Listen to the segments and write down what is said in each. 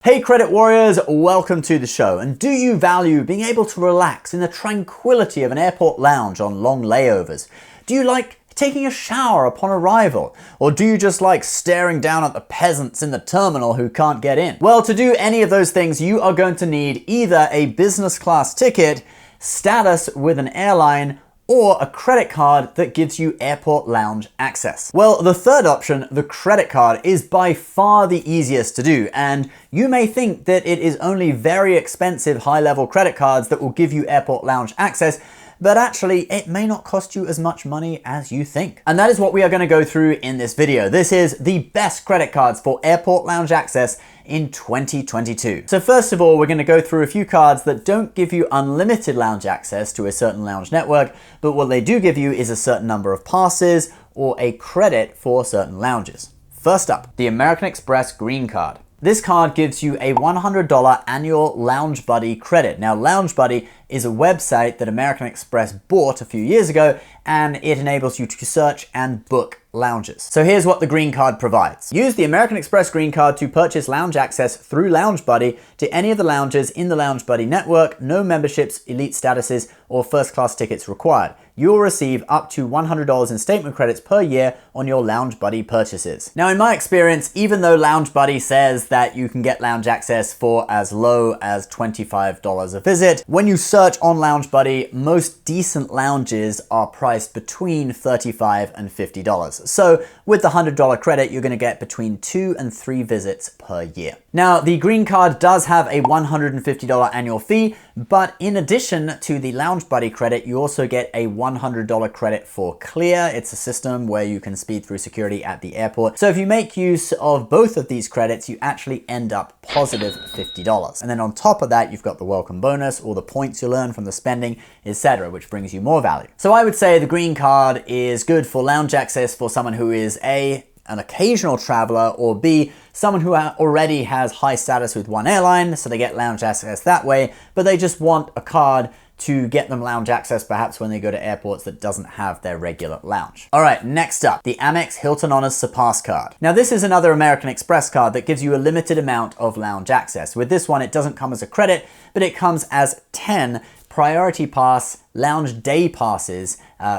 Hey credit warriors, welcome to the show. And do you value being able to relax in the tranquility of an airport lounge on long layovers? Do you like taking a shower upon arrival? Or do you just like staring down at the peasants in the terminal who can't get in? Well, to do any of those things, you are going to need either a business class ticket, status with an airline, or a credit card that gives you airport lounge access. Well, the third option, the credit card, is by far the easiest to do, and you may think that it is only very expensive high-level credit cards that will give you airport lounge access, but actually it may not cost you as much money as you think. And that is what we are going to go through in this video. This is the best credit cards for airport lounge access in 2022. So first of all, we're going to go through a few cards that don't give you unlimited lounge access to a certain lounge network, but what they do give you is a certain number of passes or a credit for certain lounges. First up, the American Express Green Card. This card gives you a $100 annual Lounge Buddy credit. Now, Lounge Buddy is a website that American Express bought a few years ago, and it enables you to search and book lounges. So here's what the Green Card provides. Use the American Express Green Card to purchase lounge access through Lounge Buddy to any of the lounges in the Lounge Buddy network. No memberships, elite statuses, or first class tickets required. You will receive up to $100 in statement credits per year on your Lounge Buddy purchases. Now, in my experience, even though Lounge Buddy says that you can get lounge access for as low as $25 a visit, when you search on Lounge Buddy, most decent lounges are priced between $35 and $50. So with the $100 credit, you're going to get between 2 and 3 visits per year. Now, the Green Card does have a $150 annual fee, but in addition to the Lounge Buddy credit, you also get a $100 credit for Clear. It's a system where you can speed through security at the airport. So if you make use of both of these credits, you actually end up positive $50. And then on top of that, you've got the welcome bonus, all the points you earn from the spending, etc., which brings you more value. So I would say the Green Card is good for lounge access for someone who is A, an occasional traveler, or B, someone who already has high status with one airline, so they get lounge access that way, but they just want a card to get them lounge access perhaps when they go to airports that doesn't have their regular lounge. All right, next up, the Amex Hilton Honors Surpass card. Now, this is another American Express card that gives you a limited amount of lounge access. With this one, it doesn't come as a credit, but it comes as 10 Priority Pass lounge day passes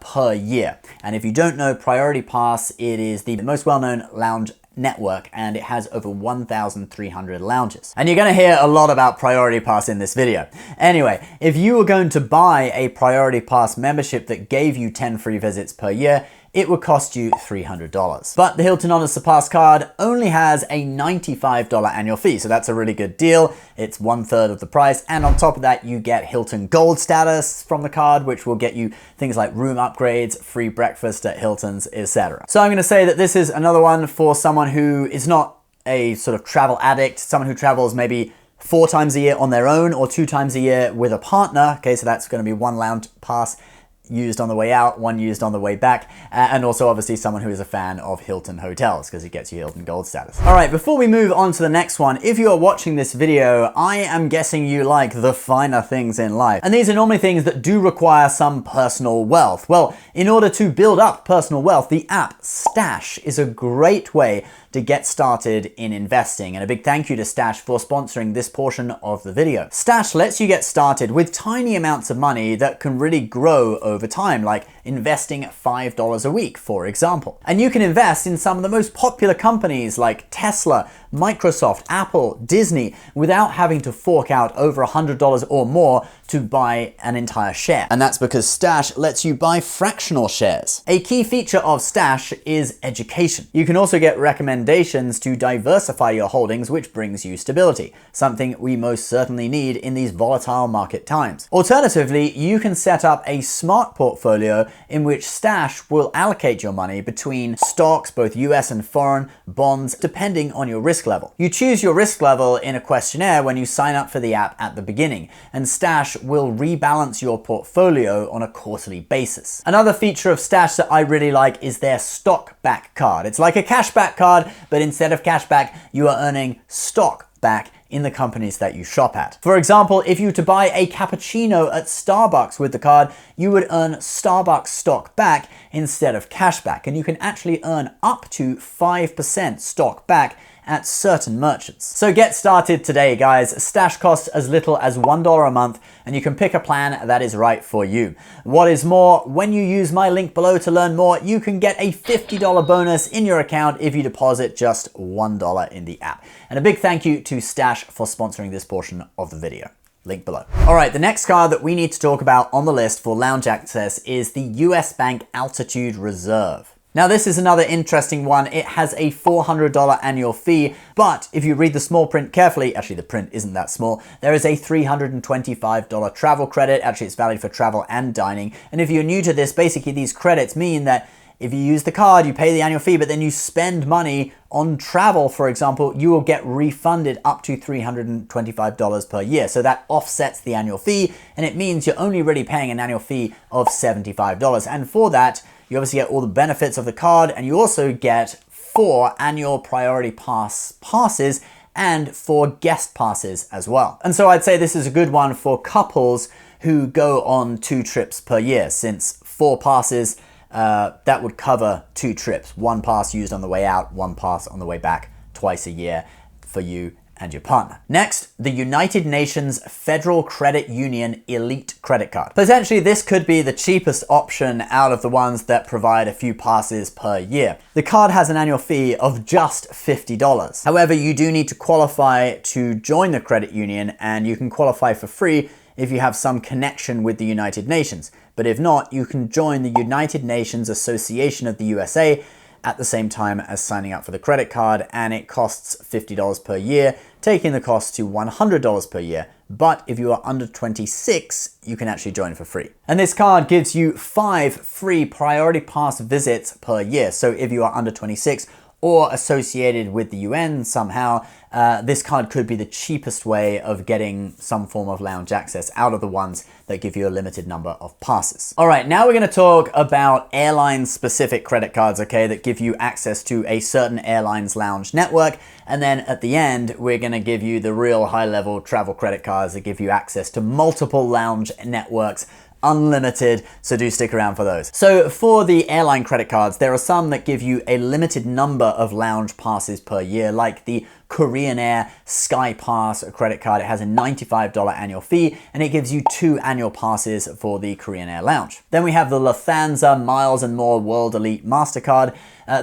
per year. And if you don't know Priority Pass, it is the most well-known lounge network, and it has over 1,300 lounges. And you're going to hear a lot about Priority Pass in this video. Anyway, if you were going to buy a Priority Pass membership that gave you 10 free visits per year, it would cost you $300. But the Hilton Honors Surpass card only has a $95 annual fee, so that's a really good deal. It's 1/3 of the price, and on top of that, you get Hilton Gold status from the card, which will get you things like room upgrades, free breakfast at Hilton's, etc. So I'm going to say that this is another one for someone who is not a sort of travel addict, someone who travels maybe 4 times a year on their own or 2 times a year with a partner. Okay, so that's going to be 1 lounge pass used on the way out, 1 used on the way back, and also obviously someone who is a fan of Hilton hotels because it gets you Hilton Gold status. All right, before we move on to the next one, if you are watching this video, I am guessing you like the finer things in life. And these are normally things that do require some personal wealth. Well, in order to build up personal wealth, the app Stash is a great way to get started in investing. And a big thank you to Stash for sponsoring this portion of the video. Stash lets you get started with tiny amounts of money that can really grow over time, like investing $5 a week, for example. And you can invest in some of the most popular companies like Tesla, Microsoft, Apple, Disney, without having to fork out over $100 or more to buy an entire share. And that's because Stash lets you buy fractional shares. A key feature of Stash is education. You can also get recommendations to diversify your holdings, which brings you stability, something we most certainly need in these volatile market times. Alternatively, you can set up a smart portfolio in which Stash will allocate your money between stocks, both US and foreign, bonds, depending on your risk level. You choose your risk level in a questionnaire when you sign up for the app at the beginning, and Stash will rebalance your portfolio on a quarterly basis. Another feature of Stash that I really like is their stock back card. It's like a cashback card, but instead of cashback, you are earning stock back in the companies that you shop at. For example, if you were to buy a cappuccino at Starbucks with the card, you would earn Starbucks stock back instead of cashback, and you can actually earn up to 5% stock back at certain merchants. So get started today, guys. Stash costs as little as $1 a month, and you can pick a plan that is right for you. What is more, when you use my link below to learn more, you can get a $50 bonus in your account if you deposit just $1 in the app. And a big thank you to Stash for sponsoring this portion of the video. Link below. All right, the next card that we need to talk about on the list for lounge access is the US Bank Altitude Reserve. Now, this is another interesting one. It has a $400 annual fee, but if you read the small print carefully, actually the print isn't that small, there is a $325 travel credit. Actually, it's valid for travel and dining. And if you're new to this, basically these credits mean that if you use the card, you pay the annual fee, but then you spend money on travel, for example, you will get refunded up to $325 per year. So that offsets the annual fee, and it means you're only really paying an annual fee of $75. And for that, you obviously get all the benefits of the card, and you also get 4 annual priority passes and 4 guest passes as well. And so I'd say this is a good one for couples who go on 2 trips per year, since 4 passes, that would cover 2 trips. 1 pass used on the way out, 1 pass on the way back, twice a year for you and your partner. Next, the United Nations Federal Credit Union Elite Credit Card. Potentially, this could be the cheapest option out of the ones that provide a few passes per year. The card has an annual fee of just $50. However, you do need to qualify to join the credit union, and you can qualify for free if you have some connection with the United Nations. But if not, you can join the United Nations Association of the USA at the same time as signing up for the credit card, and it costs $50 per year, taking the cost to $100 per year. But if you are under 26, you can actually join for free. And this card gives you 5 free priority pass visits per year. So if you are under 26 or associated with the UN somehow, this card could be the cheapest way of getting some form of lounge access out of the ones that give you a limited number of passes. All right, now we're gonna talk about airline-specific credit cards, okay, that give you access to a certain airline's lounge network. And then at the end, we're gonna give you the real high-level travel credit cards that give you access to multiple lounge networks, unlimited, so do stick around for those. So for the airline credit cards, there are some that give you a limited number of lounge passes per year, like the Korean Air Sky Pass credit card. It has a $95 annual fee, and it gives you 2 annual passes for the Korean Air Lounge. Then we have the Lufthansa Miles and More World Elite Mastercard.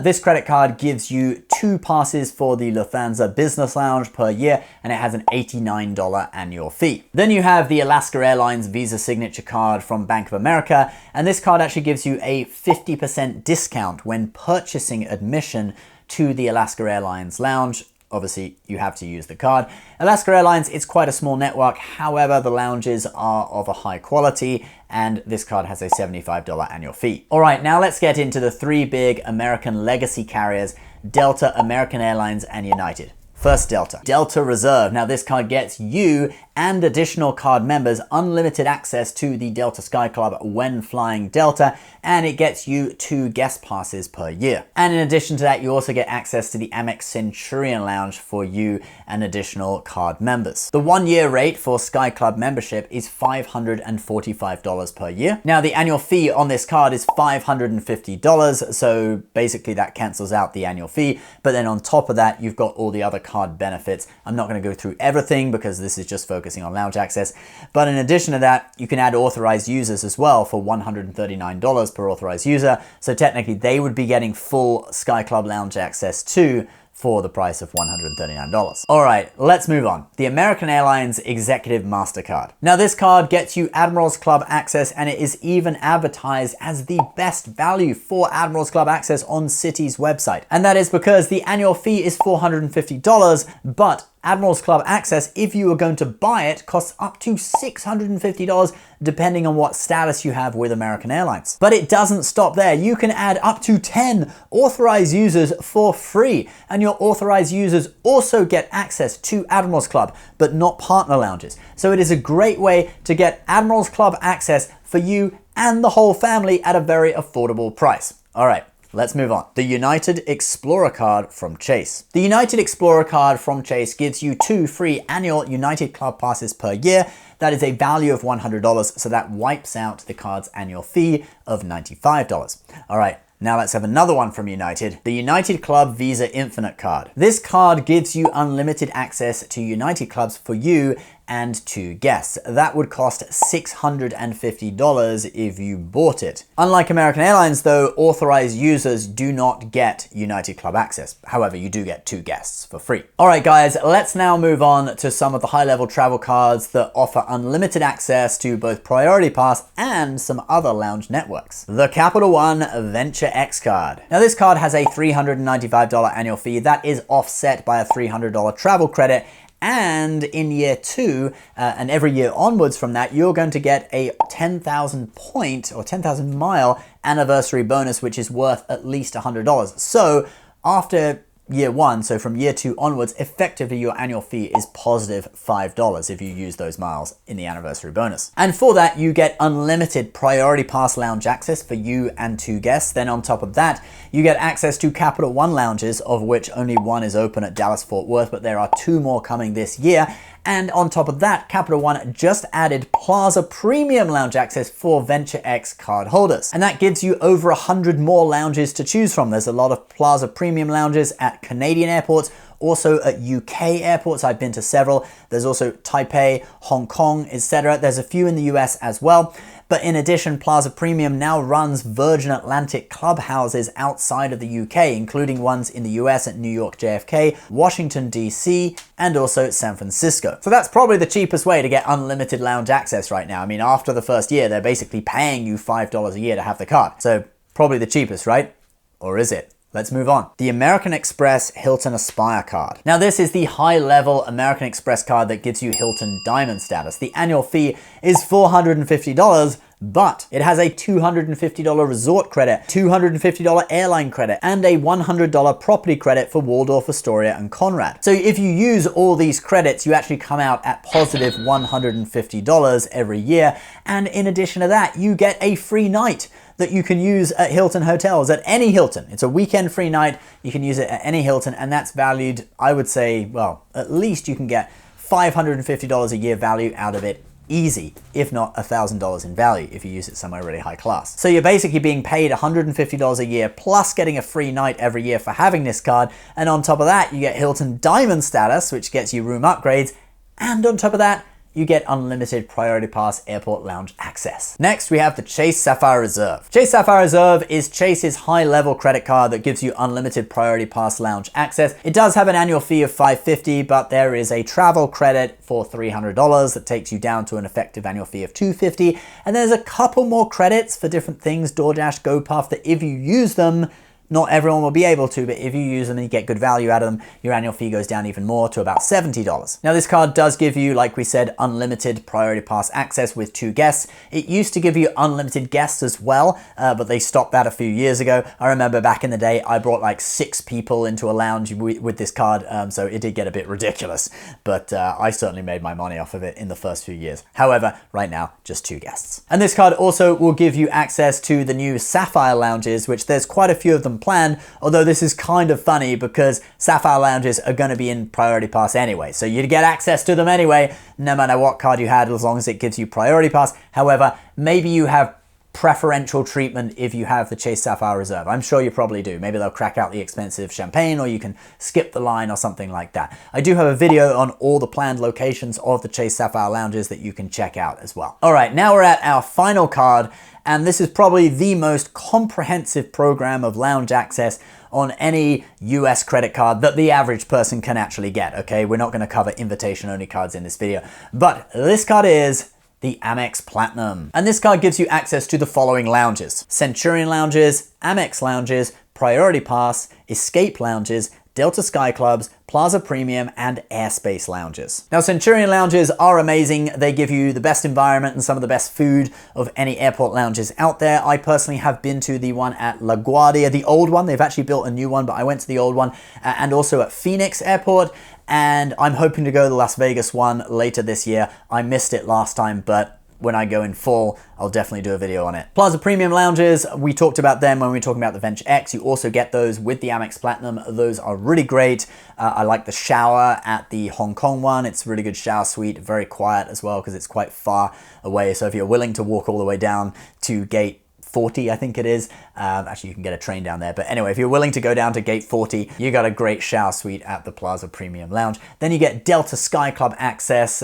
This credit card gives you 2 passes for the Lufthansa Business Lounge per year, and it has an $89 annual fee. Then you have the Alaska Airlines Visa Signature Card from Bank of America, and this card actually gives you a 50% discount when purchasing admission to the Alaska Airlines Lounge. Obviously, you have to use the card. Alaska Airlines, it's quite a small network. However, the lounges are of a high quality, and this card has a $75 annual fee. All right, now let's get into the 3 big American legacy carriers: Delta, American Airlines, and United. First, Delta. Delta Reserve. Now, this card gets you and additional card members unlimited access to the Delta Sky Club when flying Delta, and it gets you 2 guest passes per year. And in addition to that, you also get access to the Amex Centurion Lounge for you and additional card members. The 1-year rate for Sky Club membership is $545 per year. Now, the annual fee on this card is $550, so basically that cancels out the annual fee. But then on top of that, you've got all the other card benefits. I'm not going to go through everything because this is just focusing on lounge access. But in addition to that, you can add authorized users as well for $139 per authorized user. So technically they would be getting full Sky Club lounge access too, for the price of $139. All right, let's move on. The American Airlines Executive Mastercard. Now, this card gets you Admirals Club access, and it is even advertised as the best value for Admirals Club access on Citi's website. And that is because the annual fee is $450, but Admirals Club access, if you are going to buy it, costs up to $650 depending on what status you have with American Airlines. But it doesn't stop there. You can add up to 10 authorized users for free, and your authorized users also get access to Admirals Club, but not partner lounges. So it is a great way to get Admirals Club access for you and the whole family at a very affordable price. All right, let's move on. The United Explorer Card from Chase. The United Explorer Card from Chase gives you 2 free annual United Club passes per year. That is a value of $100, so that wipes out the card's annual fee of $95. All right, Now let's have another one from United, the United Club Visa Infinite card. This card gives you unlimited access to United clubs for you and 2 guests. That would cost $650 if you bought it. Unlike American Airlines though, authorized users do not get United Club access. However, you do get 2 guests for free. All right guys, let's now move on to some of the high-level travel cards that offer unlimited access to both Priority Pass and some other lounge networks. The Capital One Venture X card. Now this card has a $395 annual fee that is offset by a $300 travel credit. And in year 2, and every year onwards from that, you're going to get a 10,000 point or 10,000 mile anniversary bonus, which is worth at least $100. So after year 1, so from year 2 onwards, effectively your annual fee is positive $5 if you use those miles in the anniversary bonus. And for that, you get unlimited Priority Pass lounge access for you and 2 guests. Then on top of that, you get access to Capital One lounges, of which only 1 is open at Dallas Fort Worth, but there are 2 more coming this year. And on top of that, Capital One just added Plaza Premium lounge access for Venture X card holders. And that gives you over 100 more lounges to choose from. There's a lot of Plaza Premium lounges at Canadian airports, also at UK airports. I've been to several. There's also Taipei, Hong Kong, etc. There's a few in the US as well. But in addition, Plaza Premium now runs Virgin Atlantic clubhouses outside of the UK, including ones in the US at New York JFK, Washington DC, and also San Francisco. So that's probably the cheapest way to get unlimited lounge access right now. I mean, after the first year, they're basically paying you $5 a year to have the card. So probably the cheapest, right? Or is it? Let's move on. The American Express Hilton Aspire card. Now this is the high-level American Express card that gives you Hilton Diamond status. The annual fee is $450, but it has a $250 resort credit, $250 airline credit, and a $100 property credit for Waldorf Astoria and Conrad. So if you use all these credits, you actually come out at positive $150 every year. And in addition to that, you get a free night that you can use at Hilton hotels, at any Hilton. It's a weekend free night. You can use it at any Hilton, and that's valued, I would say, well, at least you can get $550 a year value out of it. Easy, if not $1,000 in value if you use it somewhere really high class. So you're basically being paid $150 a year plus getting a free night every year for having this card. And on top of that, you get Hilton Diamond status, which gets you room upgrades. And on top of that, you get unlimited Priority Pass airport lounge access. Next, we have the Chase Sapphire Reserve. Chase Sapphire Reserve is Chase's high-level credit card that gives you unlimited Priority Pass lounge access. It does have an annual fee of $550, but there is a travel credit for $300 that takes you down to an effective annual fee of $250. And there's a couple more credits for different things, DoorDash, GoPuff, that if you use them, not everyone will be able to, but if you use them and you get good value out of them, your annual fee goes down even more to about $70. Now this card does give you, like we said, unlimited Priority Pass access with 2 guests. It used to give you unlimited guests as well, but they stopped that a few years ago. I remember back in the day, I brought like 6 people into a lounge with this card, so it did get a bit ridiculous, but I certainly made my money off of it in the first few years. However, right now, just 2 guests. And this card also will give you access to the new Sapphire lounges, which there's quite a few of them planned, although this is kind of funny because Sapphire lounges are going to be in Priority Pass anyway, so you'd get access to them anyway, no matter what card you had, as long as it gives you Priority Pass. However, maybe you have preferential treatment if you have the Chase Sapphire Reserve. I'm sure you probably do. Maybe they'll crack out the expensive champagne, or you can skip the line or something like that. I do have a video on all the planned locations of the Chase Sapphire lounges that you can check out as well. All right, now we're at our final card, and this is probably the most comprehensive program of lounge access on any US credit card that the average person can actually get, okay? We're not gonna cover invitation-only cards in this video, but this card is the Amex Platinum. And this card gives you access to the following lounges: Centurion lounges, Amex lounges, Priority Pass, Escape lounges, Delta Sky Clubs, Plaza Premium, and Airspace lounges. Now, Centurion lounges are amazing. They give you the best environment and some of the best food of any airport lounges out there. I personally have been to the one at LaGuardia, the old one. They've actually built a new one, but I went to the old one, and also at Phoenix Airport. And I'm hoping to go to the Las Vegas one later this year. I missed it last time, but when I go in full, I'll definitely do a video on it. Plaza Premium lounges, we talked about them when we were talking about the Venture X. You also get those with the Amex Platinum. Those are really great. I like the shower at the Hong Kong one. It's a really good shower suite, very quiet as well because it's quite far away. So if you're willing to walk all the way down to gate 40, I think it is. Actually, you can get a train down there. But anyway, if you're willing to go down to gate 40, you got a great shower suite at the Plaza Premium Lounge. Then you get Delta Sky Club access.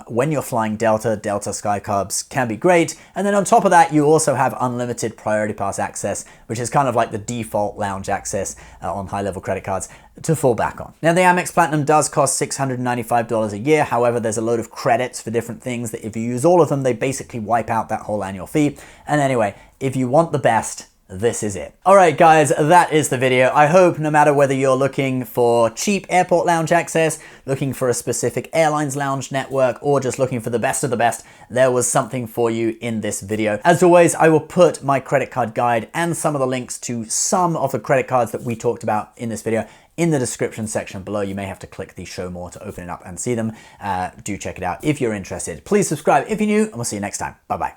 When you're flying Delta Sky Clubs can be great. And then on top of that, you also have unlimited Priority Pass access, which is kind of like the default lounge access on high-level credit cards to fall back on. Now, the Amex Platinum does cost $695 a year. However, there's a load of credits for different things that if you use all of them, they basically wipe out that whole annual fee. And anyway, if you want the best, this is it. All right, guys, that is the video. I hope no matter whether you're looking for cheap airport lounge access, looking for a specific airlines lounge network, or just looking for the best of the best, there was something for you in this video. As always, I will put my credit card guide and some of the links to some of the credit cards that we talked about in this video in the description section below. You may have to click the show more to open it up and see them. Do check it out if you're interested. Please subscribe if you're new, and we'll see you next time. Bye-bye.